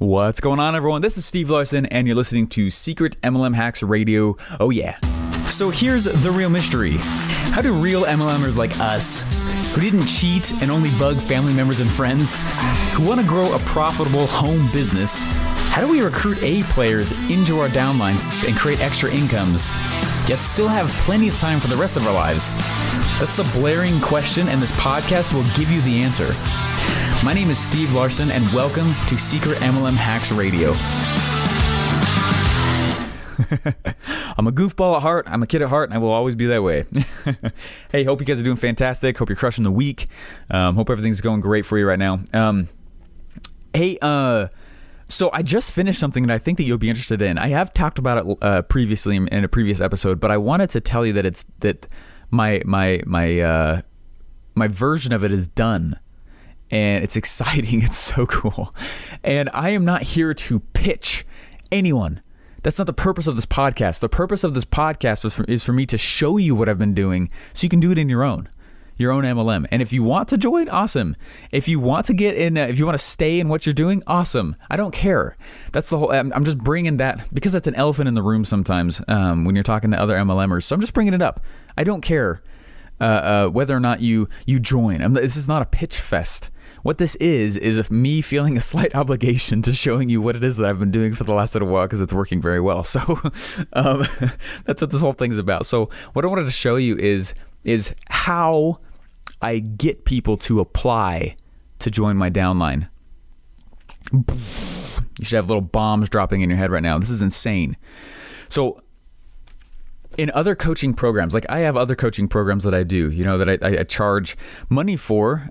What's going on, everyone? This is Steve Larson, and you're listening to Secret MLM Hacks Radio. Oh yeah. So here's the real mystery. How do real MLMers like us, who didn't cheat and only bug family members and friends, who want to grow a profitable home business, how do we recruit A players into our downlines and create extra incomes, yet still have plenty of time for the rest of our lives? That's the blaring question, and this podcast will give you the answer. My name is Steve Larson, and welcome to Secret MLM Hacks Radio. I'm a goofball at heart, I'm a kid at heart, and I will always be that way. Hey, hope you guys are doing fantastic. Hope you're crushing the week. Hope everything's going great for you right now. So I just finished something that I think that you'll be interested in. I have talked about it previously in a previous episode, but I wanted to tell you that my version of it is done. And it's exciting. It's so cool. And I am not here to pitch anyone. That's not the purpose of this podcast. The purpose of this podcast is for me to show you what I've been doing so you can do it in your own MLM. And if you want to join, awesome. If you want to get in, if you want to stay in what you're doing, awesome. I don't care. That's the whole, I'm just bringing that because that's an elephant in the room sometimes when you're talking to other MLMers. So I'm just bringing it up. I don't care whether or not you join. This is not a pitch fest. What this is me feeling a slight obligation to showing you what it is that I've been doing for the last little while because it's working very well. So that's what this whole thing is about. So what I wanted to show you is how I get people to apply to join my downline. You should have little bombs dropping in your head right now. This is insane. So in other coaching programs, like I have other coaching programs that I do, that I charge money for,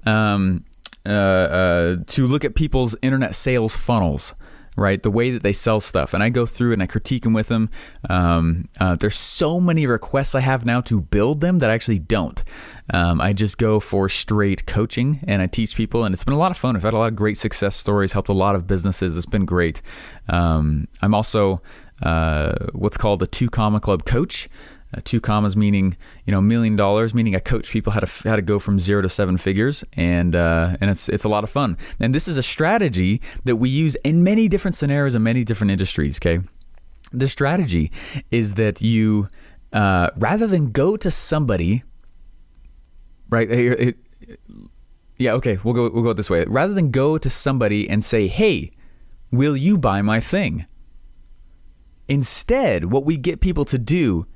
to look at people's internet sales funnels, right? The way that they sell stuff. And I go through and I critique them with them. There's so many requests I have now to build them that I actually don't. I just go for straight coaching and I teach people, and it's been a lot of fun. I've had a lot of great success stories, helped a lot of businesses. It's been great. I'm also what's called a 2 comma club coach. 2 commas meaning, $1 million, meaning I coach people how to go from 0 to 7 figures, and it's a lot of fun. And this is a strategy that we use in many different scenarios and many different industries. Okay, the strategy is that you rather than go to somebody, right? We'll go this way. Rather than go to somebody and say, "Hey, will you buy my thing?" Instead, what we get people to do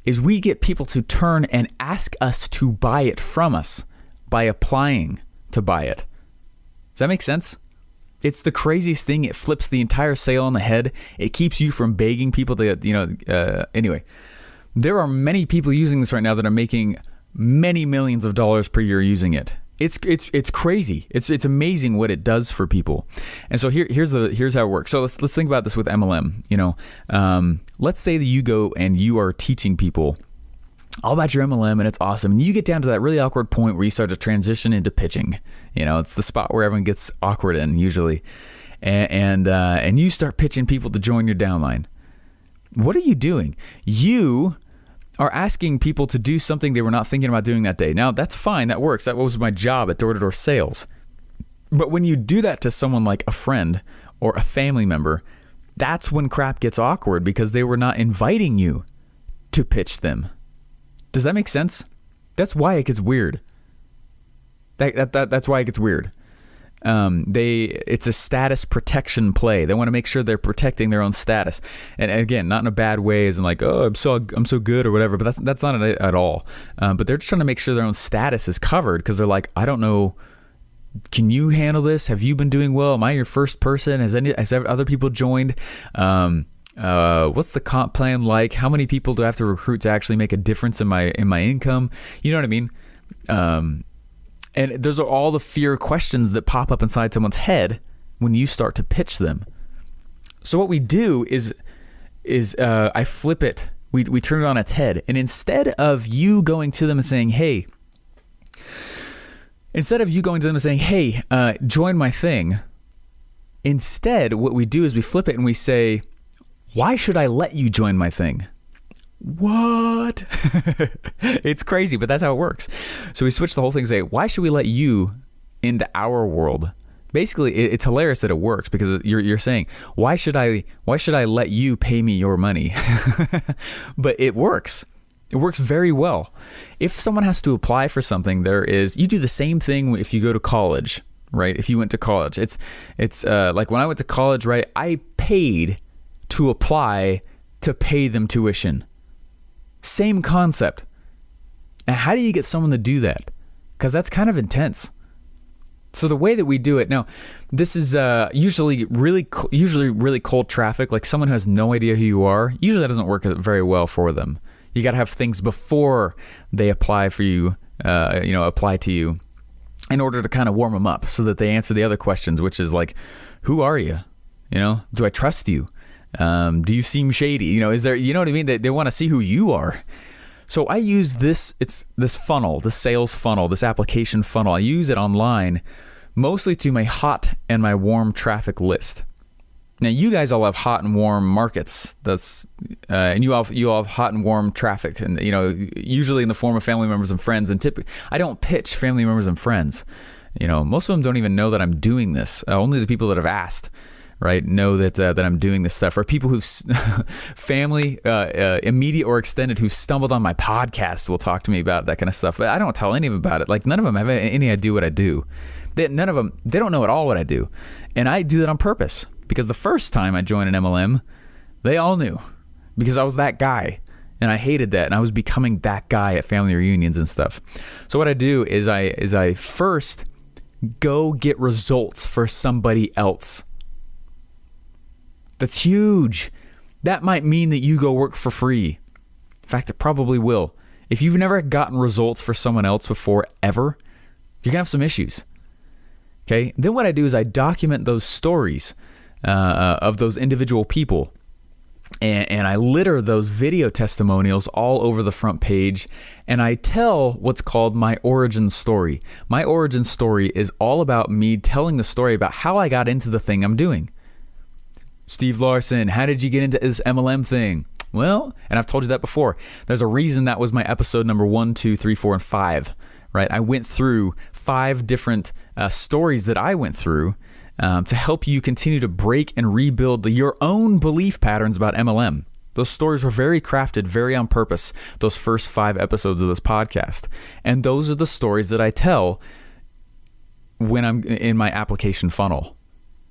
is we get people to turn and ask us to buy it from us by applying to buy it. Does that make sense? It's the craziest thing. It flips the entire sale on the head. It keeps you from begging people to, anyway. There are many people using this right now that are making many millions of dollars per year using it. It's crazy. It's amazing what it does for people. And so here's how it works. So let's think about this with MLM. Let's say that you go and you are teaching people all about your MLM, and it's awesome. And you get down to that really awkward point where you start to transition into pitching. It's the spot where everyone gets awkward in usually, and you start pitching people to join your downline. What are you doing? You are asking people to do something they were not thinking about doing that day. Now, that's fine. That works. That was my job at door-to-door sales. But when you do that to someone like a friend or a family member, that's when crap gets awkward because they were not inviting you to pitch them. Does that make sense? That's why it gets weird. That's why it gets weird. It's a status protection play. They want to make sure they're protecting their own status, and again, not in a bad way, as in like, oh, I'm so good or whatever. But that's not it at all. But they're just trying to make sure their own status is covered because they're like, I don't know, can you handle this? Have you been doing well? Am I your first person? Has other people joined? What's the comp plan like? How many people do I have to recruit to actually make a difference in my income? You know what I mean? And those are all the fear questions that pop up inside someone's head when you start to pitch them. So what we do is I flip it. We turn it on its head. And instead of you going to them and saying, hey, join my thing. Instead, what we do is we flip it and we say, why should I let you join my thing? What? It's crazy, but that's how it works. So we switch the whole thing and say, why should we let you into our world? Basically, it's hilarious that it works because you're saying, why should I let you pay me your money? But it works. It works very well. If someone has to apply for something, you do the same thing if you go to college, right? If you went to college, it's like when I went to college, right? I paid to apply to pay them tuition. Same concept. And how do you get someone to do that? Because that's kind of intense. So the way that we do it now, this is usually really cold traffic. Like someone who has no idea who you are. Usually that doesn't work very well for them. You got to have things before they apply for you, apply to you, in order to kind of warm them up so that they answer the other questions, which is like, who are you? Do I trust you? Do you seem shady? Is there, what I mean? They want to see who you are. So I use this funnel, the sales funnel, this application funnel. I use it online mostly to my hot and my warm traffic list. Now you guys all have hot and warm markets. And you all have hot and warm traffic, and usually in the form of family members and friends. And typically, I don't pitch family members and friends. Most of them don't even know that I'm doing this. Only the people that have asked, right, know that I'm doing this stuff. Or people who've family, immediate or extended, who stumbled on my podcast will talk to me about that kind of stuff. But I don't tell any of them about it. Like none of them have any idea what I do. They don't know at all what I do, and I do that on purpose. Because the first time I joined an MLM, they all knew because I was that guy, and I hated that, and I was becoming that guy at family reunions and stuff. So what I do is I first go get results for somebody else. That's huge. That might mean that you go work for free. In fact, it probably will. If you've never gotten results for someone else before, ever, you're gonna have some issues. Okay. Then what I do is I document those stories of those individual people, and I litter those video testimonials all over the front page, and I tell what's called my origin story. My origin story is all about me telling the story about how I got into the thing I'm doing. Steve Larson, how did you get into this MLM thing? Well, and I've told you that before. There's a reason that was my episode number 1, 2, 3, 4, and 5, right? I went through 5 different stories that I went through to help you continue to break and rebuild your own belief patterns about MLM. Those stories were very crafted, very on purpose, those first 5 episodes of this podcast. And those are the stories that I tell when I'm in my application funnel.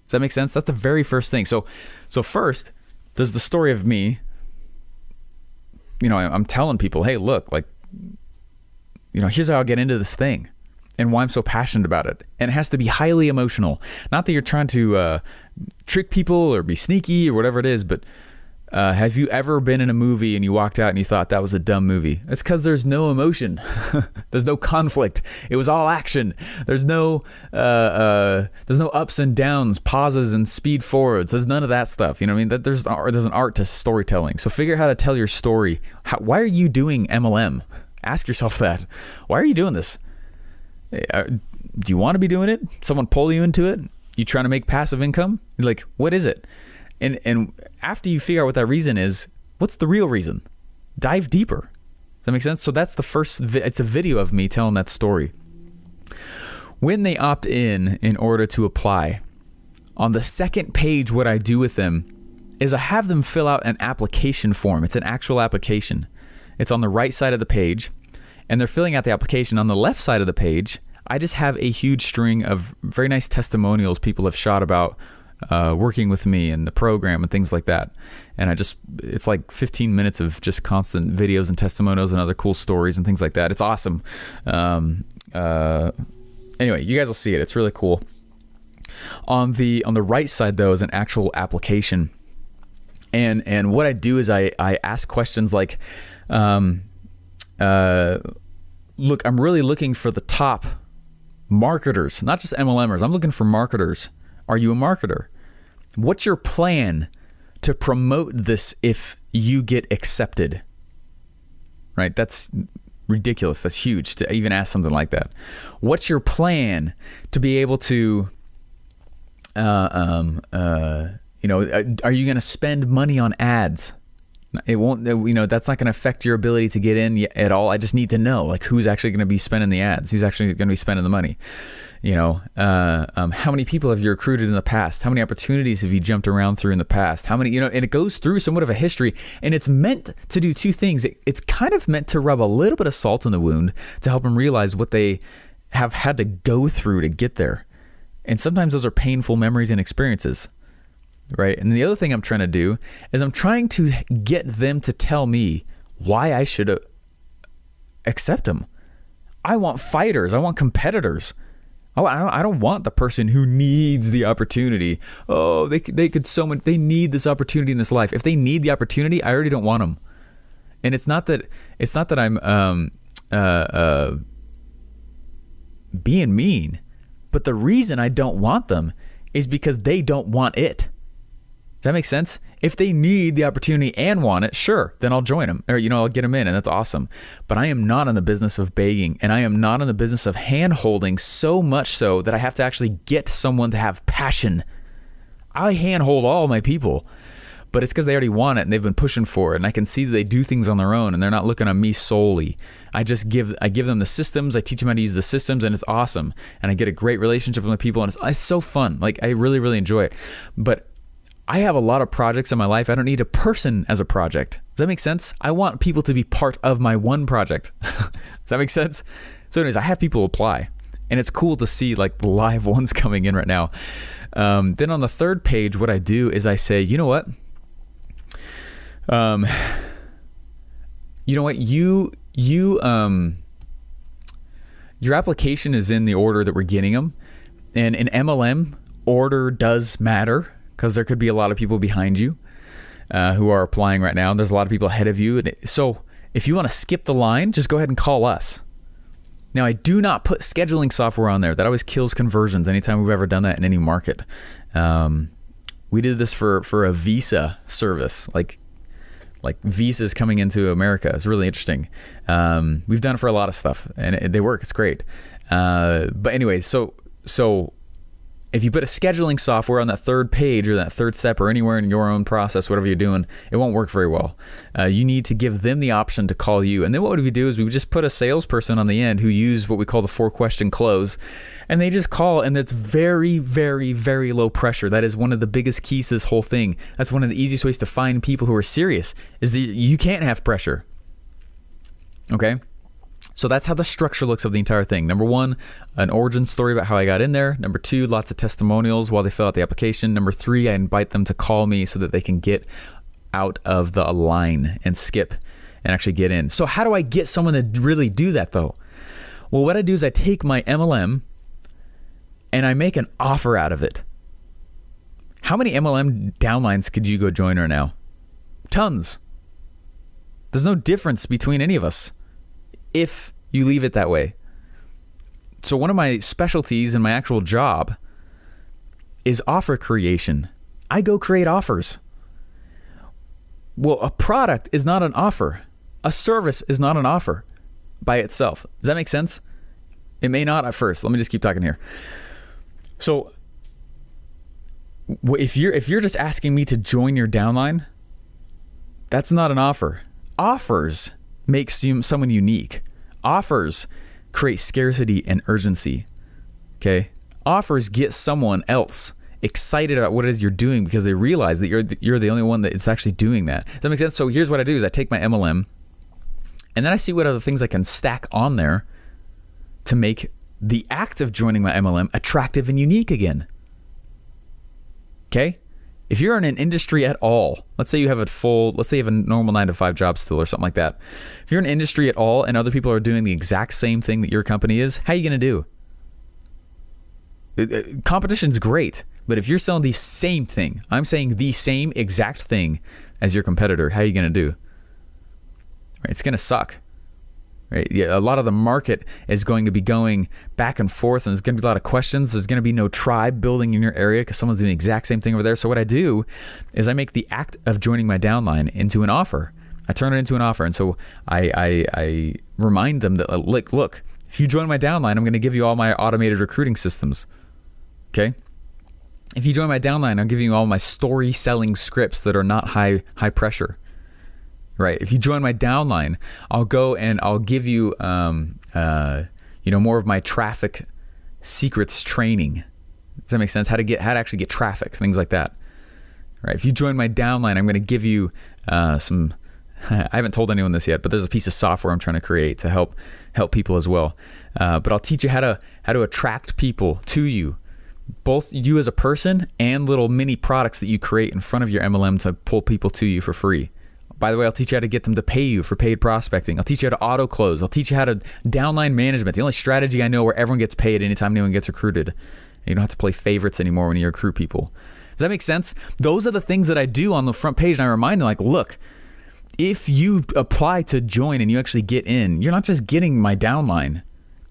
Does that make sense? That's the very first thing. So first, there's the story of me. I'm telling people, hey, look, here's how I'll get into this thing and why I'm so passionate about it. And it has to be highly emotional. Not that you're trying to trick people or be sneaky or whatever it is, but have you ever been in a movie and you walked out and you thought that was a dumb movie? It's because there's no emotion. There's no conflict. It was all action. There's no ups and downs, pauses and speed forwards. There's none of that stuff. You know what I mean? There's an art to storytelling. So figure out how to tell your story. Why are you doing MLM? Ask yourself that. Why are you doing this? Do you want to be doing it? Someone pull you into it? You trying to make passive income? Like, what is it? And after you figure out what that reason is, what's the real reason? Dive deeper. Does that make sense? So that's the first, it's a video of me telling that story. When they opt in order to apply, on the second page, what I do with them is I have them fill out an application form. It's an actual application. It's on the right side of the page, and they're filling out the application. On the left side of the page, I just have a huge string of very nice testimonials people have shot about working with me and the program and things like that. And it's like 15 minutes of just constant videos and testimonials and other cool stories and things like that. It's awesome. Anyway, you guys will see it. It's really cool. On the right side, though, is an actual application. And what I do is I ask questions like, look, I'm really looking for the top marketers, not just MLMers. I'm looking for marketers. Are you a marketer? What's your plan to promote this if you get accepted? Right? That's ridiculous. That's huge to even ask something like that. What's your plan to be able to, are you going to spend money on ads? It won't, that's not going to affect your ability to get in at all. I just need to know, like, who's actually going to be spending the ads, who's actually going to be spending the money. How many people have you recruited in the past? How many opportunities have you jumped around through in the past? How many, and it goes through somewhat of a history, and it's meant to do two things. It's kind of meant to rub a little bit of salt in the wound to help them realize what they have had to go through to get there. And sometimes those are painful memories and experiences, right? And the other thing I'm trying to do is I'm trying to get them to tell me why I should accept them. I want fighters. I want competitors. I don't want the person who needs the opportunity. Oh, they need this opportunity in this life. If they need the opportunity, I already don't want them. And it's not that I'm being mean, but the reason I don't want them is because they don't want it. Does that make sense? If they need the opportunity and want it, sure, then I'll join them, or I'll get them in, and that's awesome. But I am not in the business of begging, and I am not in the business of hand-holding, so much so that I have to actually get someone to have passion. I hand-hold all my people, but it's because they already want it and they've been pushing for it, and I can see that they do things on their own and they're not looking on me solely. I give them the systems, I teach them how to use the systems, and it's awesome. And I get a great relationship with my people, and it's so fun. Like, I really, really enjoy it. But I have a lot of projects in my life. I don't need a person as a project. Does that make sense? I want people to be part of my one project. Does that make sense? So anyways, I have people apply, and it's cool to see like the live ones coming in right now. Then on the third page, what I do is I say, you know what? Your application is in the order that we're getting them. And in MLM, order does matter, because there could be a lot of people behind you who are applying right now. There's a lot of people ahead of you. So if you want to skip the line, just go ahead and call us. Now, I do not put scheduling software on there. That always kills conversions anytime we've ever done that in any market. We did this for a visa service, like visas coming into America. It's really interesting. We've done it for a lot of stuff, and they work. It's great. But anyway, so if you put a scheduling software on that third page or that third step or anywhere in your own process, whatever you're doing, it won't work very well. You need to give them the option to call you. And then what we do is we would just put a salesperson on the end who use what we call the 4-question close. And they just call, and it's very, very, very low pressure. That is one of the biggest keys to this whole thing. That's one of the easiest ways to find people who are serious, is that you can't have pressure. Okay? So that's how the structure looks of the entire thing. Number 1, an origin story about how I got in there. Number 2, lots of testimonials while they fill out the application. Number 3, I invite them to call me so that they can get out of the line and skip and actually get in. So how do I get someone to really do that though? Well, what I do is I take my MLM and I make an offer out of it. How many MLM downlines could you go join right now? Tons. There's no difference between any of us if you leave it that way. So one of my specialties in my actual job is offer creation. I go create offers. Well, a product is not an offer. A service is not an offer by itself. Does that make sense? It may not at first. Let me just keep talking here. So if you're just asking me to join your downline, that's not an offer. Offers makes you someone unique. Offers create scarcity and urgency. Okay? Offers get someone else excited about what it is you're doing because they realize that you're the only one that is actually doing that. Does that make sense? So here's what I do is I take my MLM and then I see what other things I can stack on there to make the act of joining my MLM attractive and unique again. Okay? If you're in an industry at all, let's say you have a normal 9-to-5 job still or something like that. If you're in an industry at all and other people are doing the exact same thing that your company is, how are you going to do? Competition's great, but if you're selling the same thing, I'm saying the same exact thing as your competitor, how are you going to do? Right, it's going to suck. Right? Yeah, a lot of the market is going to be going back and forth, and there's going to be a lot of questions. There's going to be no tribe building in your area because someone's doing the exact same thing over there. So what I do is I make the act of joining my downline into an offer. I turn it into an offer, and so I remind them that look, if you join my downline, I'm going to give you all my automated recruiting systems. Okay? If you join my downline, I'm giving you all my story selling scripts that are not high pressure. Right. If you join my downline, I'll go and I'll give you, more of my traffic secrets training. Does that make sense? How to actually get traffic, things like that. Right? If you join my downline, I'm going to give you some. I haven't told anyone this yet, but there's a piece of software I'm trying to create to help people as well. But I'll teach you how to attract people to you, both you as a person and little mini products that you create in front of your MLM to pull people to you for free. By the way, I'll teach you how to get them to pay you for paid prospecting. I'll teach you how to auto close. I'll teach you how to downline management. The only strategy I know where everyone gets paid anytime anyone gets recruited. You don't have to play favorites anymore when you recruit people. Does that make sense? Those are the things that I do on the front page, and I remind them, like, look, if you apply to join and you actually get in, you're not just getting my downline.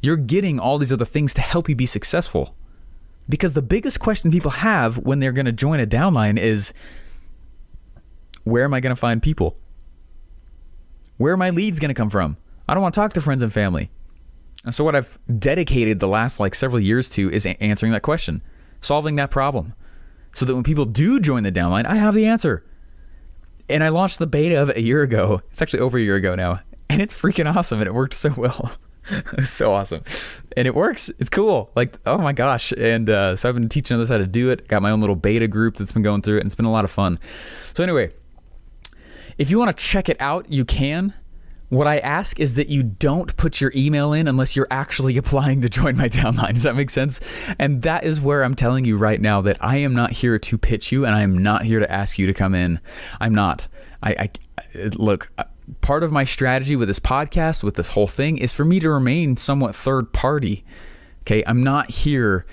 You're getting all these other things to help you be successful. Because the biggest question people have when they're going to join a downline is, where am I going to find people? Where are my leads going to come from? I don't want to talk to friends and family. And so what I've dedicated the last several years to is answering that question, solving that problem, so that when people do join the downline, I have the answer. And I launched the beta of it a year ago. It's actually over a year ago now. And it's freaking awesome. And it worked so well. It's so awesome. And it works. It's cool. Like, oh my gosh. And so I've been teaching others how to do it. Got my own little beta group that's been going through it. And it's been a lot of fun. So anyway, if you want to check it out, you can. What I ask is that you don't put your email in unless you're actually applying to join my downline. Does that make sense? And that is where I'm telling you right now that I am not here to pitch you, and I am not here to ask you to come in. I'm not. Look, part of my strategy with this podcast, with this whole thing, is for me to remain somewhat third party. Okay, I'm not here.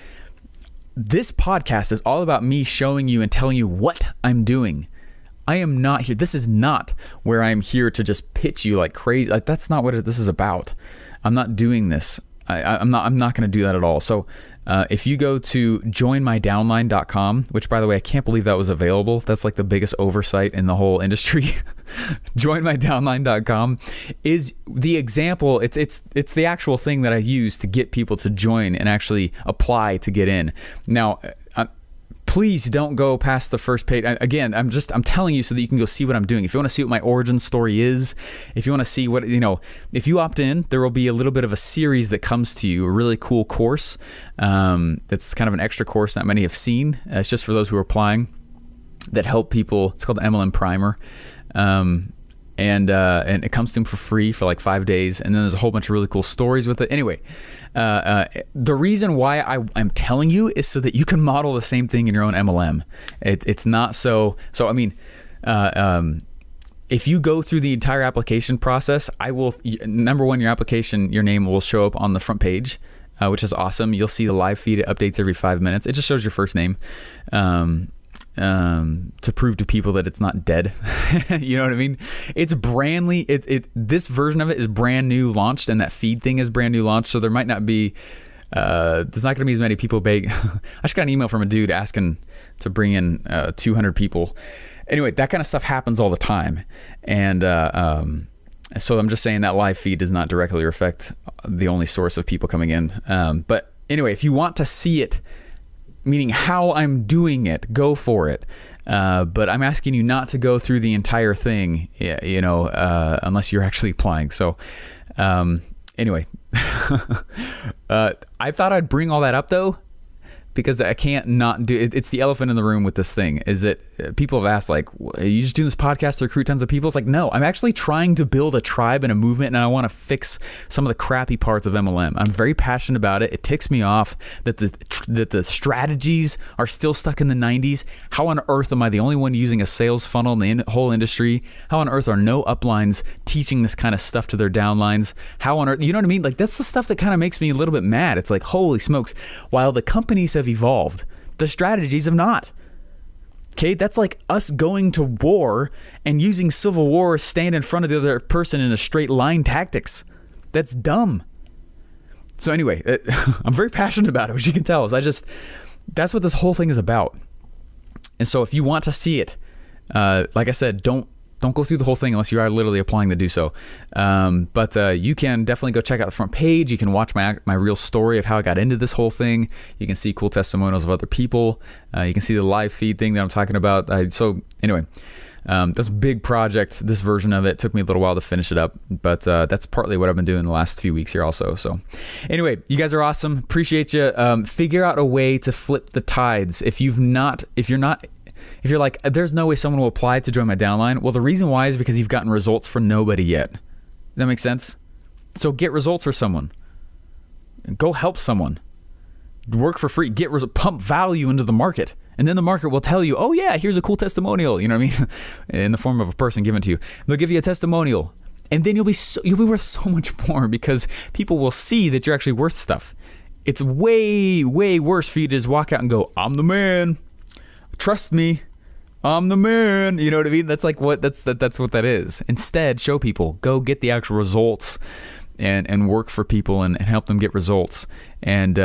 This podcast is all about me showing you and telling you what I'm doing. I am not here. This is not where I'm here to just pitch you like crazy. Like, that's not what this is about. I'm not doing this. I'm not going to do that at all. So if you go to joinmydownline.com, which, by the way, I can't believe that was available. That's like the biggest oversight in the whole industry. Joinmydownline.com is the example. It's the actual thing that I use to get people to join and actually apply to get in. Now, please don't go past the first page. Again, I'm telling you so that you can go see what I'm doing. If you want to see what my origin story is, if you want to see what, if you opt in, there will be a little bit of a series that comes to you, a really cool course. That's kind of an extra course not many have seen. It's just for those who are applying that help people. It's called the MLM Primer. And it comes to them for free for like 5 days. And then there's a whole bunch of really cool stories with it. Anyway, the reason why I'm telling you is so that you can model the same thing in your own MLM. It's not so I mean, if you go through the entire application process, number one, your application, your name will show up on the front page, which is awesome. You'll see the live feed. It updates every 5 minutes. It just shows your first name. To prove to people that it's not dead. You know what I mean? It's this version of it is brand new launched, and that feed thing is brand new launched. So there might not be, there's not going to be as many people I just got an email from a dude asking to bring in 200 people. Anyway, that kind of stuff happens all the time. And so I'm just saying that live feed does not directly affect the only source of people coming in. But anyway, if you want to see it, meaning how I'm doing it, go for it. But I'm asking you not to go through the entire thing, unless you're actually applying. So anyway, I thought I'd bring all that up though, because I can't not do it. It's the elephant in the room with this thing, is that people have asked, like, are you just doing this podcast to recruit tons of people? It's like, no, I'm actually trying to build a tribe and a movement, and I want to fix some of the crappy parts of MLM. I'm very passionate about it. It ticks me off that the strategies are still stuck in the 90s. How on earth am I the only one using a sales funnel in the whole industry? How on earth are no uplines teaching this kind of stuff to their downlines? How on earth, you know what I mean? Like, that's the stuff that kind of makes me a little bit mad. It's like, holy smokes, while the companies have evolved, the strategies have not. Okay, that's like us going to war and using Civil War stand in front of the other person in a straight line tactics. That's dumb. So anyway, I'm very passionate about it, which you can tell. That's what this whole thing is about. And so if you want to see it, like I said, don't go through the whole thing unless you are literally applying to do so. But you can definitely go check out the front page. You can watch my real story of how I got into this whole thing. You can see cool testimonials of other people. You can see the live feed thing that I'm talking about. So anyway, That's a big project. This version of it took me a little while to finish it up, but that's partly what I've been doing the last few weeks here also. So anyway, you guys are awesome. Appreciate you. Figure out a way to flip the tides. If you're like, there's no way someone will apply to join my downline. Well, the reason why is because you've gotten results for nobody yet. Does that make sense? So get results for someone. Go help someone. Work for free. Pump value into the market. And then the market will tell you, oh yeah, here's a cool testimonial. You know what I mean? In the form of a person giving it to you. They'll give you a testimonial. And then you'll be worth so much more because people will see that you're actually worth stuff. It's way, way worse for you to just walk out and go, I'm the man. Trust me. I'm the man. You know what I mean? That's like that's what that is. Instead, show people. Go get the actual results and work for people and help them get results and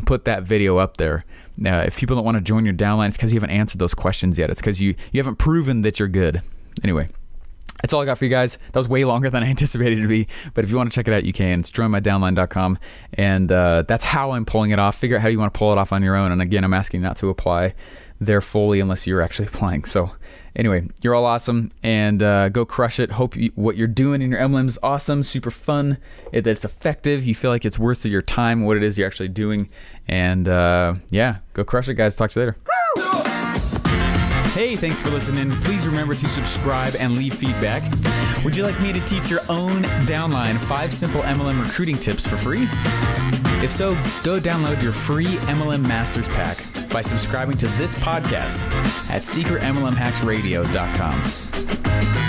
put that video up there. If people don't want to join your downline, it's because you haven't answered those questions yet. It's because you haven't proven that you're good. Anyway, that's all I got for you guys. That was way longer than I anticipated it to be. But if you want to check it out, you can. It's joinmydownline.com. And that's how I'm pulling it off. Figure out how you want to pull it off on your own. And again, I'm asking not to apply there fully unless you're actually applying. So anyway, you're all awesome. And go crush it. Hope what you're doing in your MLM is awesome, super fun, that it's effective. You feel like it's worth your time, what it is you're actually doing. And yeah, go crush it, guys. Talk to you later. Hey, thanks for listening. Please remember to subscribe and leave feedback. Would you like me to teach your own downline 5 simple MLM recruiting tips for free? If so, go download your free MLM Masters Pack by subscribing to this podcast at secretmlmhacksradio.com.